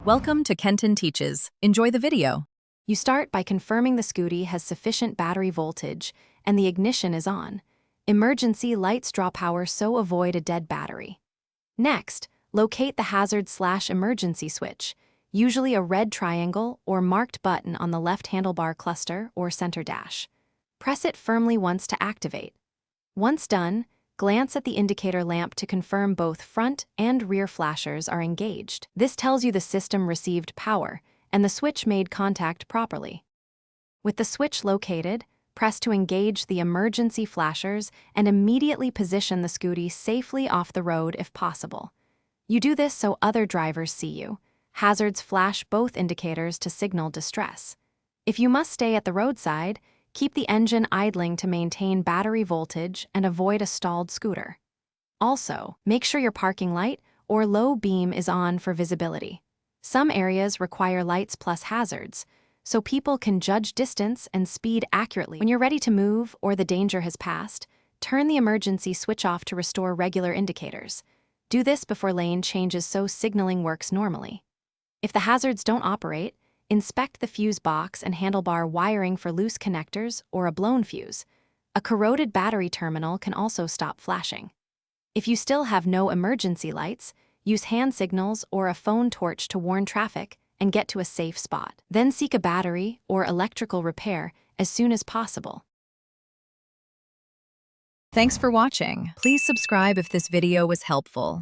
Welcome to Kenton Teaches. Enjoy the video. You start by confirming the Scooty has sufficient battery voltage and the ignition is on. Emergency lights draw power, so avoid a dead battery. Next, locate the hazard/emergency switch, usually a red triangle or marked button on the left handlebar cluster or center dash. Press it firmly once to activate. Once done, glance at the indicator lamp to confirm both front and rear flashers are engaged. This tells you the system received power and the switch made contact properly. With the switch located, press to engage the emergency flashers and immediately position the Scooty safely off the road if possible. You do this so other drivers see you. Hazards flash both indicators to signal distress. If you must stay at the roadside, keep the engine idling to maintain battery voltage and avoid a stalled scooter. Also, make sure your parking light or low beam is on for visibility. Some areas require lights plus hazards, so people can judge distance and speed accurately. When you're ready to move or the danger has passed, turn the emergency switch off to restore regular indicators. Do this before lane changes so signaling works normally. If the hazards don't operate, inspect the fuse box and handlebar wiring for loose connectors or a blown fuse. A corroded battery terminal can also stop flashing. If you still have no emergency lights, use hand signals or a phone torch to warn traffic and get to a safe spot. Then seek a battery or electrical repair as soon as possible. Thanks for watching. Please subscribe if this video was helpful.